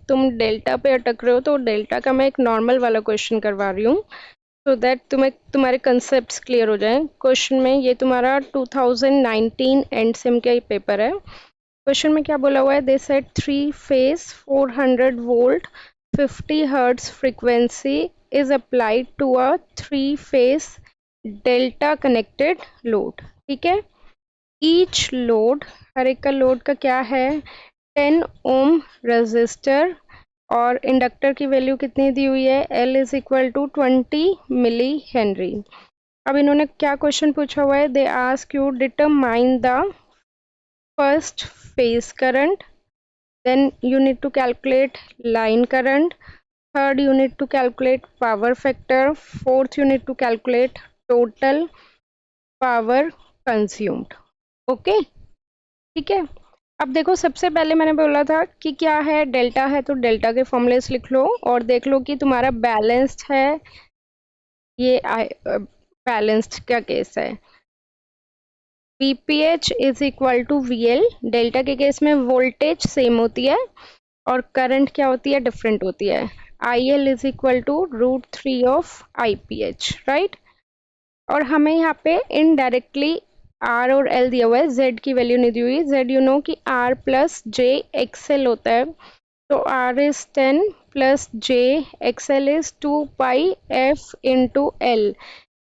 तुम डेल्टा पे अटक रहे हो, तो डेल्टा का मैं एक नॉर्मल वाला क्वेश्चन करवा रही हूँ, सो दैट तुम्हारे कंसेप्ट्स क्लियर हो जाएं। क्वेश्चन में ये तुम्हारा 2019 एंड सेम का ही पेपर है। क्वेश्चन में क्या बोला हुआ है, they said 3 phase 400 volt 50 hertz frequency is applied to a 3 phase delta connected load. ठीक है, ईच लोड, हर एक का लोड का क्या है, 10 ओम रेजिस्टर, और इंडक्टर की वैल्यू कितनी दी हुई है, L is equal to 20 milli henry. अब इन्होंने क्या क्वेश्चन पूछा हुआ है, they ask you determine the first phase current, then you need to calculate line current, third you need to calculate power factor, fourth you need to calculate total power consumed। Okay, ठीक है। अब देखो, सबसे पहले मैंने बोला था कि क्या है, डेल्टा है, तो डेल्टा के फॉर्मूलेस लिख लो और देख लो कि तुम्हारा बैलेंस्ड है, ये बैलेंस्ड का केस है। VPH is equal to VL, delta के केस में वोल्टेज सेम होती है और करंट क्या होती है, डिफरेंट होती है। IL is equal to √3 of IPH, right. और हमें यहाँ पे इनडायरेक्टली R और L दिया हुआ है, Z की वैल्यू नहीं दी हुई। Z यू नो कि R प्लस J XL होता है, तो R is 10 plus J, XL is 2 pi F into L,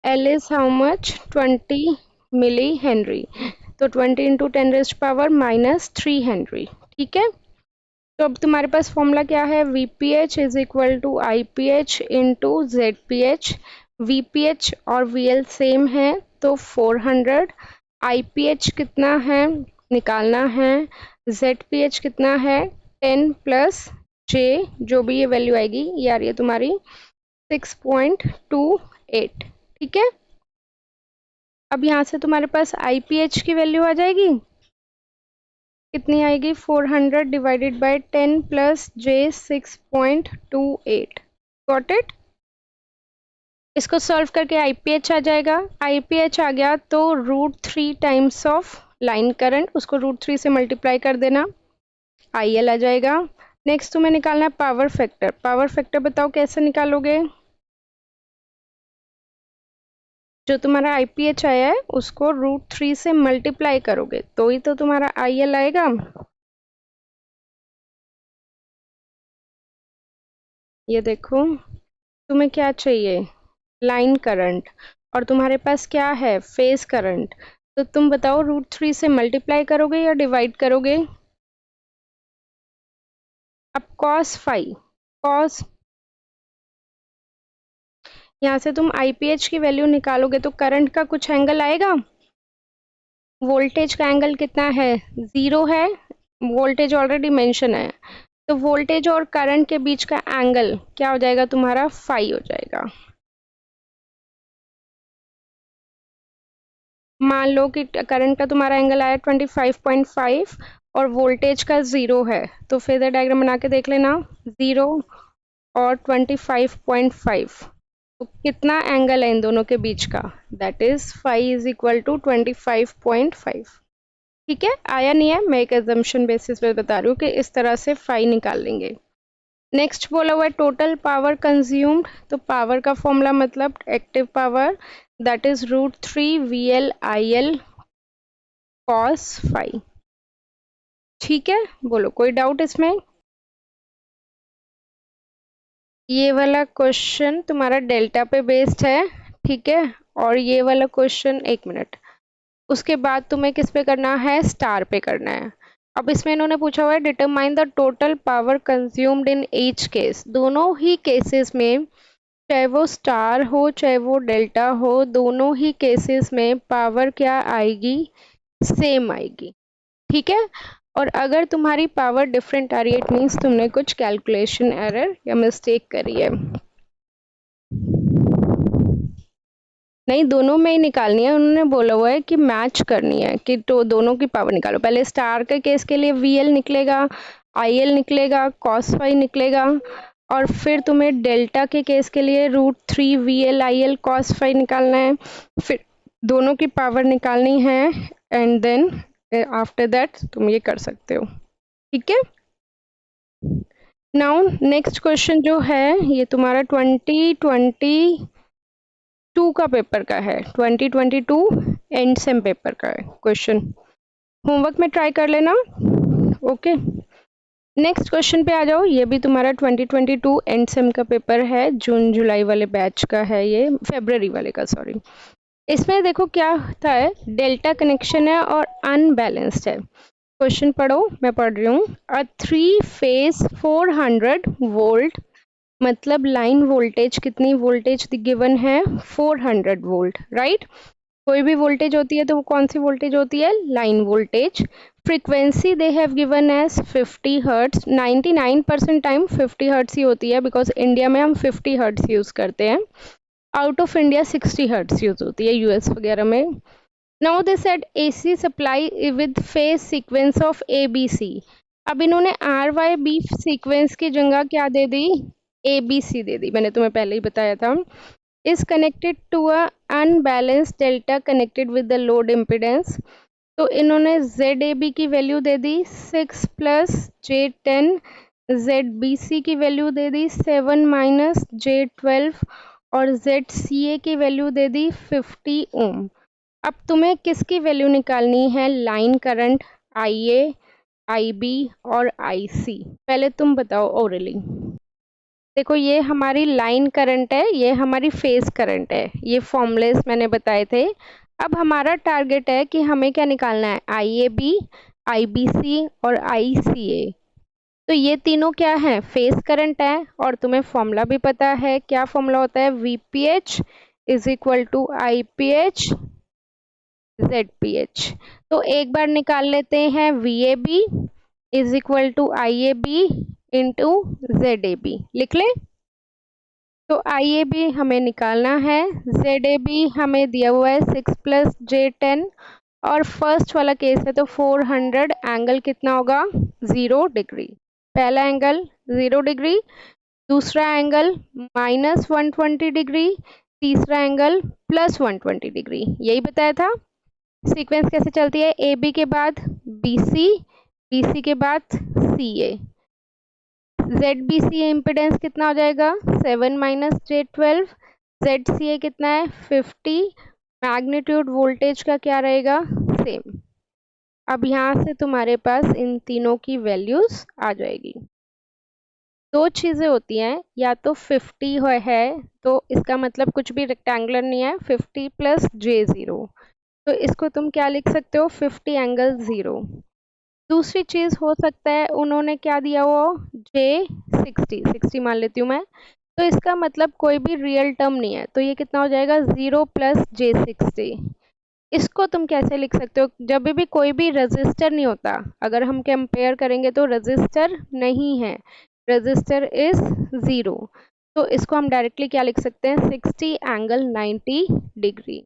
L is how much, 20 milli henry, तो 20 इंटू 10⁻³ हेनरी। ठीक है, तो अब तुम्हारे पास फॉर्मूला क्या है, VPH is equal to IPH into ZPH। VPH और VL सेम है, तो 400, IPH कितना है निकालना है, ZPH कितना है 10 प्लस J, जो भी ये वैल्यू आएगी यार, ये तुम्हारी 6.28। ठीक है, अब यहाँ से तुम्हारे पास IPH की वैल्यू आ जाएगी, कितनी आएगी, 400 divided by 10 plus J 6.28। Got it. इसको सॉल्व करके IPH आ जाएगा, IPH आ गया तो √3 टाइम्स ऑफ लाइन करंट, उसको √3 से मल्टीप्लाई कर देना, IL आ जाएगा। नेक्स्ट तुम्हें निकालना है पावर फैक्टर। पावर फैक्टर बताओ कैसे निकालोगे, जो तुम्हारा IPH आया है उसको √3 से मल्टीप्लाई करोगे तो ही तो तुम्हारा IL आएगा। ये देखो, तुम्हें क्या चाहिए, लाइन करंट, और तुम्हारे पास क्या है, फेज करंट, तो तुम बताओ √3 से मल्टीप्लाई करोगे या डिवाइड करोगे। अब cos फाई, cos, यहाँ से तुम IPH की वैल्यू निकालोगे तो करंट का कुछ एंगल आएगा, वोल्टेज का एंगल कितना है, 0 है, वोल्टेज ऑलरेडी मेंशन है, तो वोल्टेज और करंट के बीच का एंगल क्या हो जाएगा, तुम्हारा फाई हो जाएगा। मान लो कि करंट का तुम्हारा एंगल आया 25.5 और वोल्टेज का 0 है, तो फेजर डायग्राम बना के देख लेना, 0 और 25.5, तो कितना एंगल है इन दोनों के बीच का, that is phi is equal to 25.5। ठीक है, आया नहीं है, मैं एक एजम्पशन बेसिस पे बता रही हूँ कि इस तरह से फाई निकाल लेंगे। नेक्स्ट बोला हुआ है टोटल पावर कंज्यूम्ड, तो पावर का फॉर्मूला मतलब active power, that is √3 VL IL cos phi. ठीक है, बोलो कोई डाउट इसमें। ये वाला क्वेश्चन तुम्हारा डेल्टा पे बेस्ड है, ठीक है, और ये वाला क्वेश्चन, एक मिनट, उसके बाद तुम्हें किस पे करना है, स्टार पे करना है। अब इसमें इन्होंने पूछा हुआ है determine the total power consumed in each case, दोनों ही केसेस में, चाहे वो स्टार हो चाहे वो डेल्टा हो, दोनों ही केसेस में पावर क्या आएगी, सेम आएगी। ठीक है, और अगर तुम्हारी पावर डिफरेंट आ रही है, इट मीन्स तुमने कुछ कैलकुलेशन एरर या मिस्टेक करी है। नहीं, दोनों में ही निकालनी है, उन्होंने बोला हुआ है कि मैच करनी है, कि तो दोनों की पावर निकालो। पहले स्टार के केस के लिए VL निकलेगा, IL निकलेगा, cos फाई निकलेगा, और फिर तुम्हें डेल्टा के केस के लिए √3 VL IL cos फाई निकालना है, फिर दोनों की पावर निकालनी है, एंड देन आफ्टर दैट तुम ये कर सकते हो। ठीक है, नाउ नेक्स्ट क्वेश्चन जो है ये तुम्हारा 2022 का पेपर का है, 2022 एंड सेम पेपर का है क्वेश्चन। होमवर्क में ट्राई कर लेना। ओके, नेक्स्ट क्वेश्चन पे आ जाओ। ये भी तुम्हारा 2022 एंड सेम का पेपर है, जून जुलाई वाले बैच का है, ये फेब्रवरी वाले का सॉरी। इसमें देखो क्या होता है, डेल्टा कनेक्शन है और अनबैलेंस्ड है। क्वेश्चन पढ़ो, मैं पढ़ रही हूँ। अ 3 फेज 400 वोल्ट, मतलब लाइन वोल्टेज कितनी वोल्टेज गिवन है, 400 वोल्ट, राइट। कोई भी वोल्टेज होती है तो वो कौन सी वोल्टेज होती है, line voltage. Frequency they have given as 50 hertz, 99% time 50 hertz ही होती है, बिकॉज इंडिया में हम 50 हर्ट्स यूज करते हैं। Out of India 60 hertz use होती है, यूएस वगैरह में। Now they said AC supply with phase sequence of A B C. अब इन्होंने आर वाई बी सीक्वेंस की जगह क्या दे दी, ए बी सी दे दी, मैंने तुम्हें पहले ही बताया था। Is connected to a unbalanced delta connected with the load impedance. तो इन्होंने जेड ए बी की वैल्यू दे दी 6 plus J10, Z B C की वैल्यू दे दी 7 माइनस J12 और जेड सी ए की वैल्यू दे दी 50 ओम। अब तुम्हें किसकी वैल्यू निकालनी है, line current I A, I B और आई सी। पहले तुम बताओ ओरली। देखो ये हमारी लाइन करंट है, ये हमारी फेज करंट है, ये फॉर्मूलेस मैंने बताए थे। अब हमारा टारगेट है कि हमें क्या निकालना है, आई A B, I B C और आई सी ए। तो ये तीनों क्या है, फेज करंट है। और तुम्हें फॉर्मूला भी पता है, क्या फॉर्मूला होता है, V P H is equal to I P H Z P H. तो एक बार निकाल लेते हैं, V A B is equal to I A B into Z A B, लिख ले। तो आई ए बी हमें निकालना है, जेड ए बी हमें दिया हुआ है 6 प्लस J10 और फर्स्ट वाला केस है तो 400, एंगल कितना होगा, 0 डिग्री। पहला एंगल 0 डिग्री, दूसरा एंगल -120 डिग्री, तीसरा एंगल +120 डिग्री, यही बताया था। सीक्वेंस कैसे चलती है, ए बी के बाद बी सी, बी सी के बाद सी ए। जेड बी सी इम्पिडेंस कितना हो जाएगा, 7 माइनस J12, जेड सी ए कितना है 50, मैग्नीट्यूड वोल्टेज का क्या रहेगा, सेम। अब यहाँ से तुम्हारे पास इन तीनों की वैल्यूज आ जाएगी। दो चीज़ें होती हैं, या तो 50 है तो इसका मतलब कुछ भी रेक्टेंगुलर नहीं है, 50 प्लस J0, तो इसको तुम क्या लिख सकते हो, 50 एंगल 0। दूसरी चीज़ हो सकता है उन्होंने क्या दिया हो, J60 मान लेती हूँ मैं, तो इसका मतलब कोई भी रियल टर्म नहीं है, तो ये कितना हो जाएगा 0 प्लस J60। इसको तुम कैसे लिख सकते हो, जब भी कोई भी रजिस्टर नहीं होता, अगर हम कंपेयर करेंगे तो रजिस्टर नहीं है, रजिस्टर इज 0, तो इसको हम डायरेक्टली क्या लिख सकते हैं, 60 एंगल 90 डिग्री।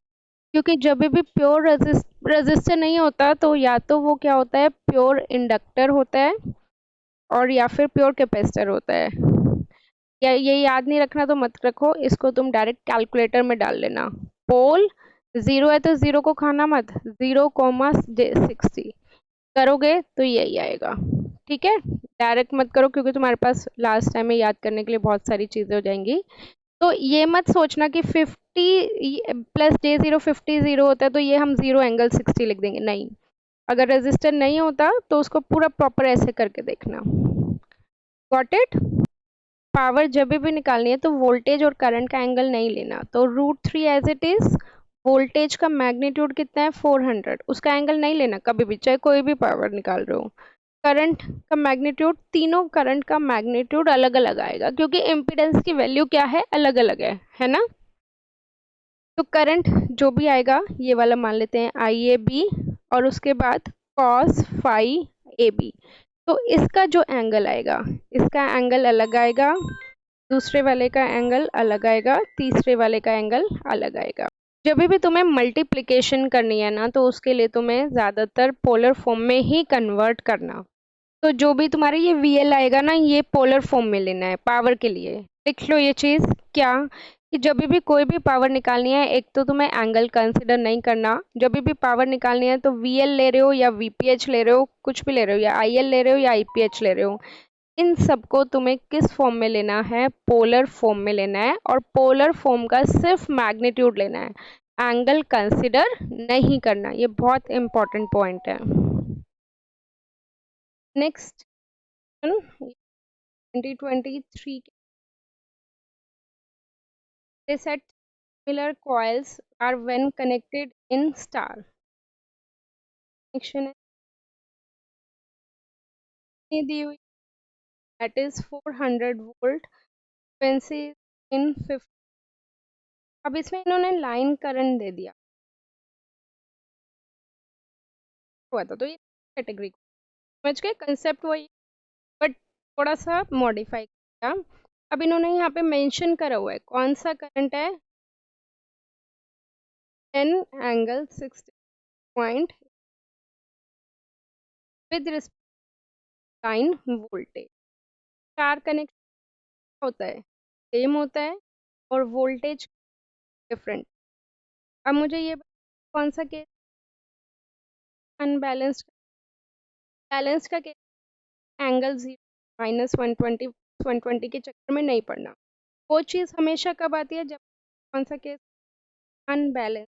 क्योंकि जब भी प्योर रजिस्टर नहीं होता तो या तो वो क्या होता है, प्योर इंडक्टर होता है और या फिर प्योर कैपेसिटर होता है। या ये याद नहीं रखना तो मत रखो, इसको तुम डायरेक्ट कैलकुलेटर में डाल लेना। पोल 0 है तो 0 को खाना मत, 0, J60 करोगे तो यही आएगा, ठीक है। डायरेक्ट मत करो क्योंकि तुम्हारे पास लास्ट टाइम में याद करने के लिए बहुत सारी चीज़ें हो जाएंगी। तो ये मत सोचना कि 50 प्लस J0 50 0 होता है तो ये हम 0 एंगल 60 लिख देंगे, नहीं। अगर रेजिस्टर नहीं होता तो उसको पूरा प्रॉपर ऐसे करके देखना। Got it. पावर जब भी निकालनी है तो वोल्टेज और करंट का एंगल नहीं लेना, तो √3 एज इट इज। वोल्टेज का मैग्नीट्यूड कितना है 400, उसका एंगल नहीं लेना कभी भी, चाहे कोई भी पावर निकाल रहे हो। करंट का मैग्नीट्यूड, तीनों करंट का मैग्नीट्यूड अलग अलग आएगा क्योंकि इम्पीडेंस की वैल्यू क्या है, अलग अलग है ना। तो करंट जो भी आएगा ये वाला मान लेते हैं आई ए बी, और उसके बाद कॉस फाई ए बी। तो इसका जो एंगल आएगा, इसका एंगल अलग आएगा, दूसरे वाले का एंगल अलग आएगा, तीसरे वाले का एंगल अलग आएगा। जब भी तुम्हें मल्टीप्लिकेशन करनी है ना तो उसके लिए तुम्हें ज़्यादातर पोलर फॉर्म में ही कन्वर्ट करना। तो जो भी तुम्हारा ये VL आएगा ना, ये पोलर फॉर्म में लेना है पावर के लिए। लिख लो ये चीज़, क्या कि जब भी कोई भी पावर निकालनी है, एक तो तुम्हें एंगल कंसिडर नहीं करना। जब भी पावर निकालनी है तो VL ले रहे हो या VPH ले रहे हो, कुछ भी ले रहे हो, या IL ले रहे हो या IPH ले रहे हो, इन सबको तुम्हें किस फॉर्म में लेना है, पोलर फॉर्म में लेना है, और पोलर फॉर्म का सिर्फ मैग्नीट्यूड लेना है, एंगल कंसिडर नहीं करना। ये बहुत इंपॉर्टेंट पॉइंट है। Next 2023 they said similar coils are when connected in star connection है दी हुई, that is 400 volt, frequency in 50। अब इसमें इन्होंने लाइन करंट दे दिया हुआ था, तो ये कैटेगरी समझ गए, कंसेप्ट वही, बट थोड़ा सा मॉडिफाई किया। अब इन्होंने यहाँ पे मेंशन करा हुआ है कौन सा करंट है, 10 angle 60 point with respect line voltage. चार कनेक्शन होता है, सेम होता है, और वोल्टेज डिफरेंट। अब मुझे ये कौन सा केस अनबैलेंस्ड, बैलेंस का केस एंगल 0 -120 120 के चक्कर में नहीं पड़ना। वो चीज़ हमेशा कब आती है, जब कौन सा केस अनबैलेंस,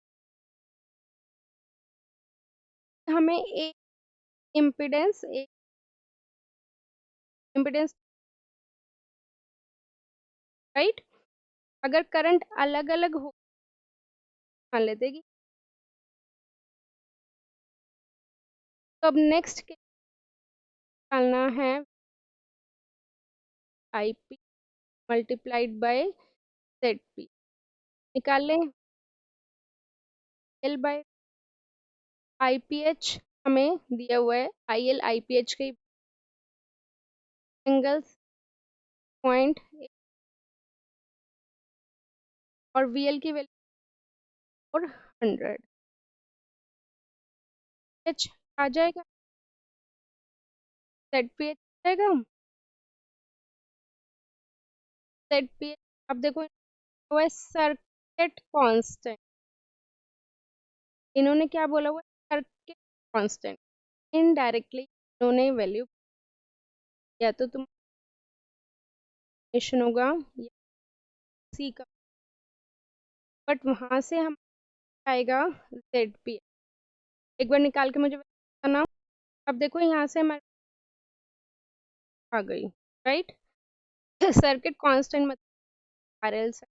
हमें एक इम्पिडेंस राइट, अगर करंट अलग अलग हो मान लेते कि, तो अब नेक्स्ट केस निकालना है I P multiplied by Z P, निकाल लें L by I P H, हमें दिया हुआ है I L I P H के एंगल्स पॉइंट, और वी एल की वैल्यू और 100 एच आ जाएगा, जेड पी एच आ जाएगा, जेड पी एच। अब देखो हुआ है सर्किट कांस्टेंट, इन्होंने क्या बोला हुआ है, सर्किट कांस्टेंट। इनडायरेक्टली इन्होंने वैल्यू, या तो तुम होगा या सी का, बट वहां से हम आएगा जेड पी। एक बार निकाल के मुझे बताना। अब देखो यहाँ से हमारे आ गई, राइट। सर्किट कांस्टेंट मतलब आर एल से,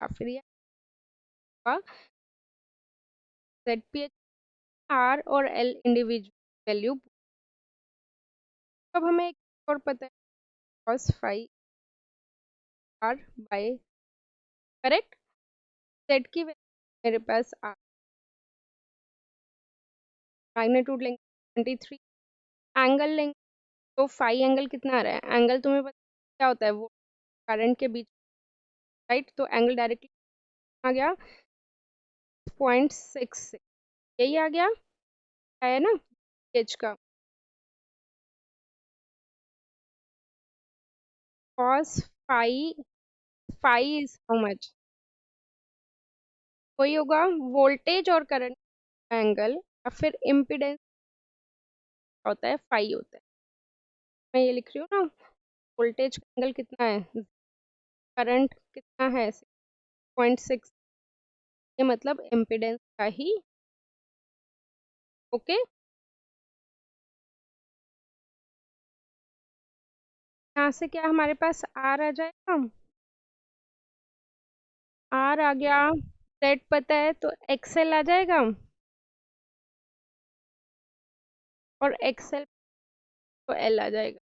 फिर ये जेड पी एच, आर और एल इंडिविजुअल वैल्यू। अब हमें एक और पता है cos phi R by, correct, Z की वैल्यू मेरे पास आर, मैग्नीट्यूड लेंगे 23, एंगल लेंगे तो फाई एंगल कितना आ रहा है, एंगल तुम्हें पता क्या होता है, वो करंट के बीच, राइट, तो एंगल डायरेक्टली आ गया 0.66, यही आ गया है ना एच का, cos phi, phi is how much, वही होगा वोल्टेज और करंट एंगल, या फिर इम्पीडेंस होता है फाई होता है। मैं ये लिख रही हूँ ना, वोल्टेज एंगल कितना है, करंट कितना है 6.6, ये मतलब इम्पीडेंस का ही, ओके। यहाँ से क्या हमारे पास आर आ जाएगा, आर आ गया, जेड पता है तो एक्सएल आ जाएगा, और एक्सएल तो एल आ जाएगा।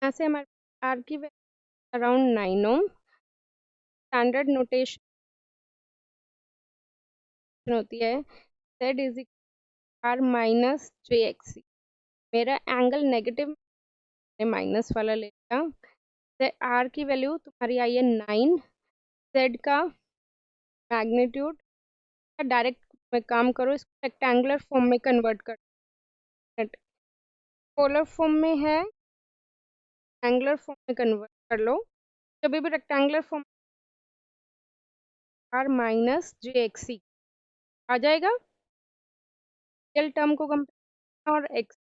यहाँ से हमारे आर की value around 9 ohm, standard notation होती है Z is R minus J X C, मेरा एंगल नेगेटिव माइनस वाला लेगा, आर की वैल्यू तुम्हारी आई है 9, जेड का मैग्नीट्यूड, डायरेक्ट में काम करो, इसको रेक्टेंगुलर फॉर्म में कन्वर्ट कर, पोलर फॉर्म में है, एंगुलर फॉर्म में कन्वर्ट कर लो, जब भी rectangular form R minus J X C आ जाएगा, रियल टर्म को कंपेयर और एक्स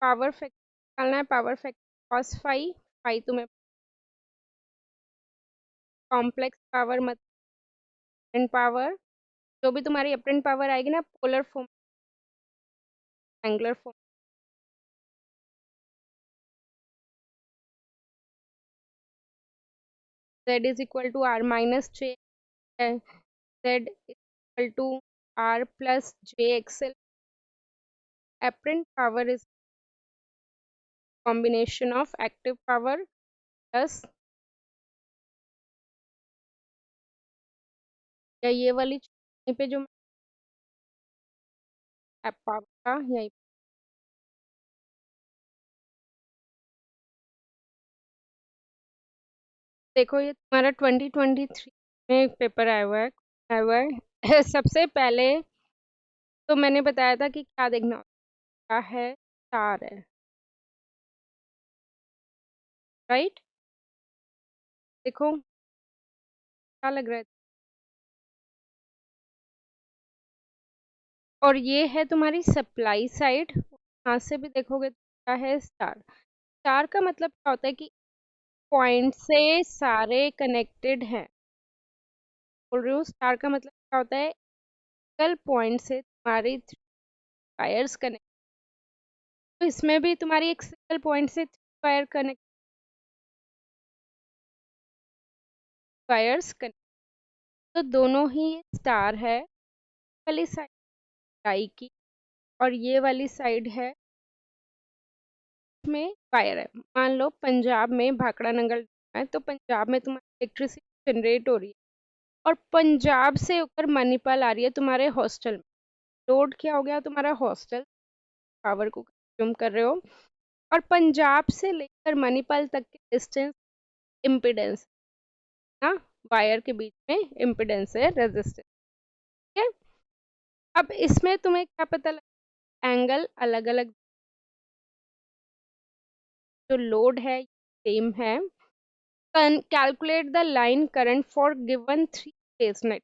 पावर फैक्टर निकालना है, power factor cos phi, phi तुम्हें कॉम्प्लेक्स पावर मतलब पावर, जो भी तुम्हारी अपरेंट पावर आएगी ना polar form angular form, z is equal to R minus J, z equal to R plus J X L, apparent power is combination of active power plus, या ये वाली यहीं पे जो पावर का यही देखो, ये तुम्हारा 2023 में पेपर आया हुआ है सबसे पहले तो मैंने बताया था कि क्या देखना क्या है, स्टार है, राइट। देखो क्या लग रहा है, और ये है तुम्हारी सप्लाई साइड, यहाँ से भी देखोगे तो क्या है, स्टार। स्टार का मतलब क्या होता है कि पॉइंट से सारे कनेक्टेड हैं, बोल रही हूँ स्टार का मतलब क्या होता है, एकल पॉइंट से तुम्हारी वायर्स कनेक्ट, तो इसमें भी तुम्हारी एक सिंगल पॉइंट से वायर कनेक्ट, वायर्स कनेक्ट, तो दोनों ही स्टार है, वाली साइड आई की, और ये वाली साइड है में वायर है। मान लो पंजाब में भाखड़ा नंगल है, तो पंजाब में तुम्हारी इलेक्ट्रिसिटी जनरेट हो रही है, और पंजाब से होकर मणिपाल आ रही है तुम्हारे हॉस्टल में, लोड क्या हो गया तुम्हारा हॉस्टल, पावर को कंज्यूम कर रहे हो, और पंजाब से लेकर मणिपाल तक के डिस्टेंस इम्पिडेंस ना, वायर के बीच में इम्पिडेंस है, रेजिस्टेंस, ठीक है। अब इसमें तुम्हें क्या पता लगा, एंगल अलग अलग, जो लोड है सेम है, calculate the line current for given three phase net,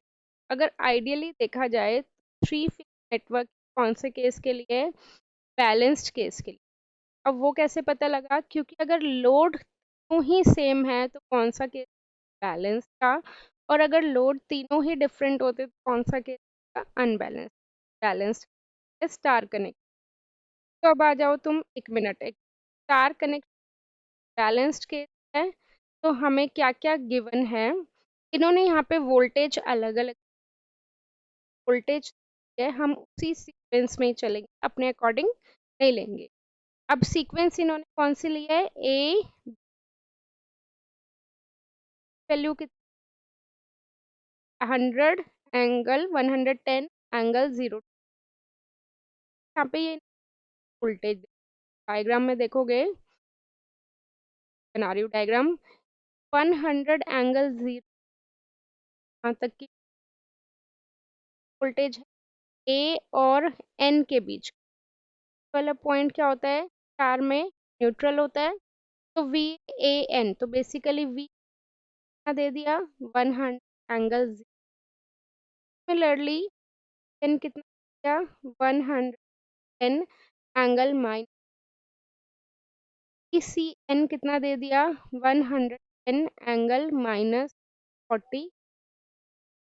अगर आइडियली देखा जाए थ्री फेज नेटवर्क कौन से केस के लिए, बैलेंस्ड केस के लिए। अब वो कैसे पता लगा, क्योंकि अगर लोड तीनों ही सेम है तो कौन सा केस बैलेंस था, और अगर लोड तीनों ही डिफरेंट होते तो कौन सा केस था अनबैलेंस, बैलेंस्ड स्टार कनेक्ट। तो अब आ जाओ तुम, एक मिनट, एक स्टार कनेक्ट बैलेंस्ड केस है, तो हमें क्या क्या गिवन है, इन्होंने यहाँ पे वोल्टेज अलग अलग वोल्टेज है, हम उसी सीक्वेंस में ही चलेंगे, अपने अकॉर्डिंग नहीं लेंगे। अब सीक्वेंस इन्होंने कौन सी ली है, ए वैल्यू कितनी, 100 एंगल 110 एंगल 0, यहाँ पे ये वोल्टेज डायग्राम में देखोगे, बना रही हूँ डायग्राम, 100 एंगल 0 यहाँ तक की वोल्टेज है, ए और एन के बीच वाला पॉइंट क्या होता है, स्टार में न्यूट्रल होता है, तो वी ए एन, तो बेसिकली वी दे दिया 100 एंगल, सिमिलरली एन कितना दिया 110 एंगल माइनस, सी एन कितना दे दिया 110 एंगल माइनस 40,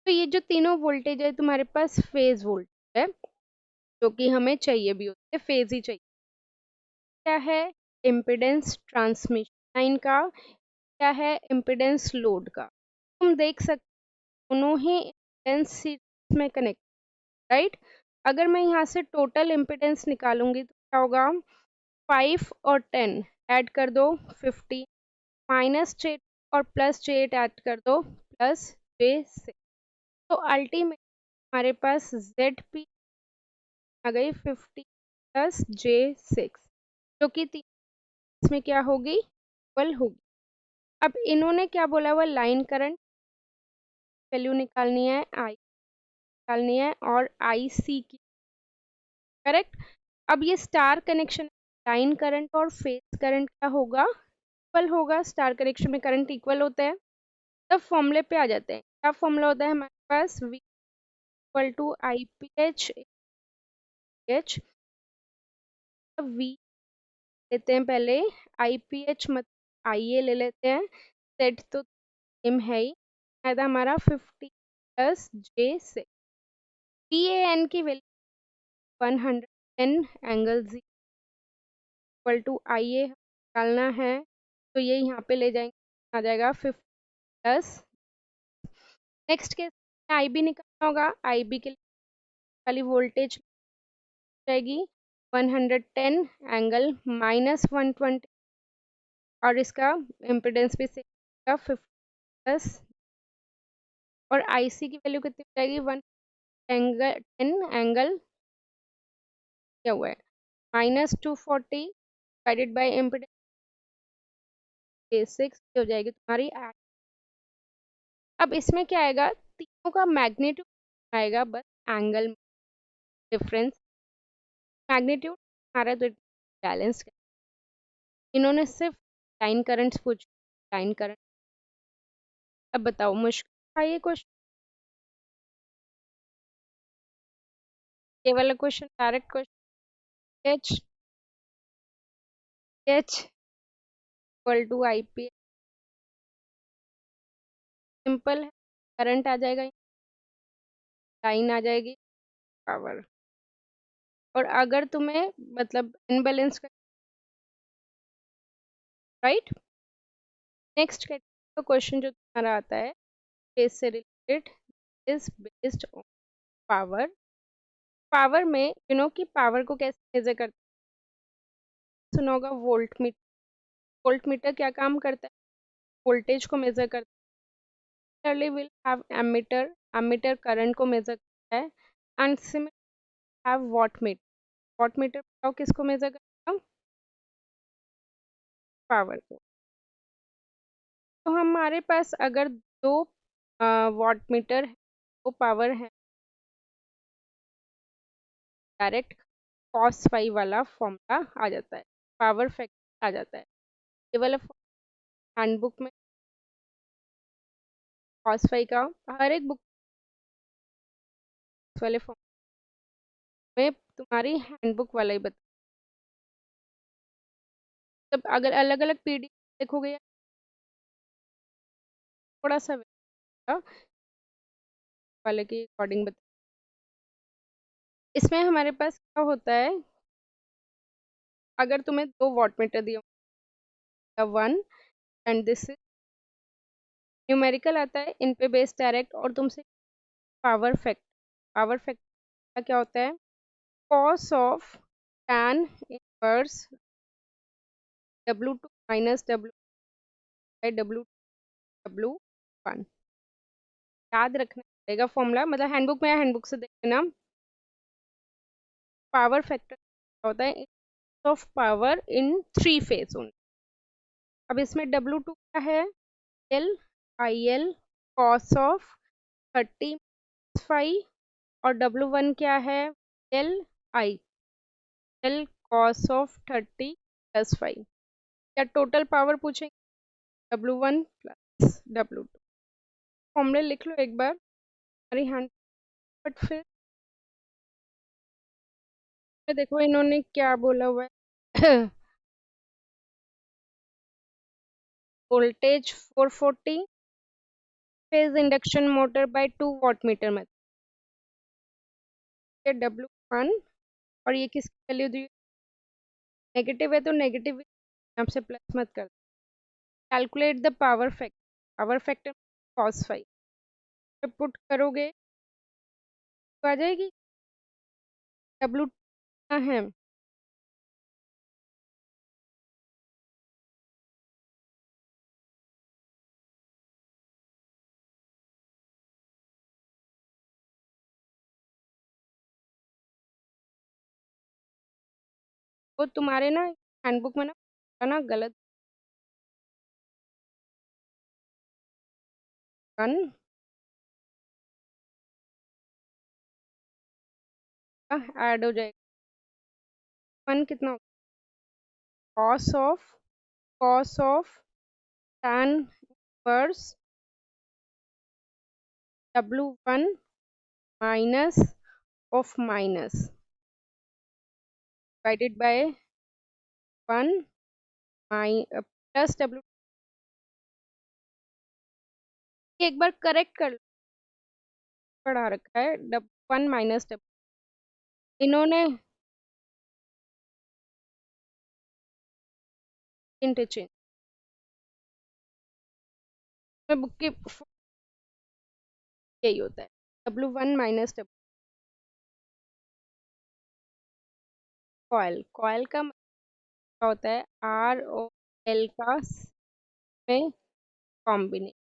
तो ये जो तीनों वोल्टेज है तुम्हारे पास फेज वोल्टेज है, जो कि हमें चाहिए भी होते हैं, फेज ही चाहिए। क्या है इम्पिडेंस ट्रांसमिशन लाइन का, क्या है इम्पिडेंस लोड का, तुम देख सकते दोनों ही इम्पिडेंस सीरीज में कनेक्ट, राइट। अगर मैं यहाँ से टोटल इम्पिडेंस निकालूंगी तो क्या होगा, 5 और 10 ऐड कर दो 15, माइनस जे और प्लस जे8 ऐड कर दो प्लस जे6, तो अल्टीमेट हमारे पास जेड पी आ गई 50 प्लस जे6, जो कि इसमें क्या होगी, इक्वल होगी। अब इन्होंने क्या बोला हुआ, लाइन करंट वैल्यू निकालनी है, आई निकालनी है, और आई सी की, करेक्ट। अब ये स्टार कनेक्शन, लाइन करंट और फेज करंट क्या होगा, इक्वल होगा, स्टार कनेक्शन में करंट इक्वल होता है। तब फॉर्मूले पे आ जाते हैं, क्या फॉर्मूला होता है हमारे पास, V equal to I P H H, V लेते हैं पहले IPH मतलब IA ले लेते हैं। सेट तो सेम है ही, आया था हमारा 50 + J6। PAN की वैल्यू 110 ∠0 इक्वल टू IA निकालना है, तो ये यहाँ पे ले जाएंगे, आ जाएगा 50 प्लस। नेक्स्ट केस में IB निकालना होगा। IB के लिए वाली वोल्टेज जाएगी 110 ∠−120 और इसका इम्पिडेंस भी सेम 50 प्लस। और IC की वैल्यू कितनी हो जाएगी 110 ∠, क्या हुआ है, -240 डिवाइडेड बाई इम्पिडेंस K6 हो जाएगी तुम्हारी। अब इसमें क्या आएगा, तीनों का मैग्नीट्यूड आएगा, बस एंगल डिफरेंस। मैग्नीट्यूड हमारा तो बैलेंस, इन्होंने सिर्फ लाइन करंट्स पूछे, लाइन करंट। अब बताओ मुश्किल था ये क्वेश्चन, ये वाला question direct question. H equal to IP simple है, करंट आ जाएगा, लाइन आ जाएगी, पावर। और अगर तुम्हें मतलब इनबैलेंस का, राइट, नेक्स्ट क्वेश्चन जो तुम्हारा आता है फेस से related is based on power. Power में कि पावर को कैसे मेजर करते हैं, सुना होगा वोल्ट मीटर। वोल्ट मीटर क्या काम करता है, वोल्टेज को मेजर करता है। Similarly will have ammeter, ammeter current को मेजर करता है। And similarly have watt meter, watt meter बताओ किसको मेजर करता है, पावर को। तो हमारे पास अगर दो वॉट मीटर है, दो पावर है, डायरेक्ट cos फाई वाला फॉर्मूला आ जाता है, पावर फैक्टर आ जाता है। ये वाला हैंडबुक में cos फाई का हर एक बुक वाले फॉर्म में तुम्हारी हैंडबुक वाला ही बता। तब अगर अलग अलग पीडी देखोगे थोड़ा सा वाले के अकॉर्डिंग बता। इसमें हमारे पास क्या होता है, अगर तुम्हें दो वॉट मीटर दिया, वन एंड दिस न्यूमेरिकल आता है, इन पे बेस डायरेक्ट, और तुमसे पावर फैक्टर, पावर फैक्टर क्या होता है, cos of tan inverse W2 minus W by W1। याद रखना पड़ेगा फॉर्मूला, मतलब हैंडबुक में, हैंडबुक से देख लेना। पावर फैक्टर होता है of power in 3 phase only. अब इसमें W2 क्या है, IL cos ऑफ 30 और W1 क्या है, I L cos ऑफ 30 + 5। या टोटल पावर पूछेंगे, W1 + W2। फॉर्मूले लिख लो एक बार हमारी हैंड, बट फिर देखो इन्होंने क्या बोला हुआ है voltage 440, phase induction motor by 2 watt meter में W1। और ये किसकी वैल्यू दी, नेगेटिव है तो नेगेटिव यहाँ से प्लस मत कर। Calculate the power factor, power factor cos five put करोगे तो आ जाएगी W है वो तुम्हारे ना हैंडबुक में ना गलत, वन ऐड हो जाएगा। वन कितना, cos of, tan inverse W1 minus of minus divided by one my plus W, एक बार करेक्ट कर पढ़ा रखा है वन माइनस डब्ल्यू, इन्होंने इंटरचेंज में बुक की यही होता है W one minus W. Coil, coil का मतलब क्या होता है, आर ओ एल का में कॉम्बिनेशन।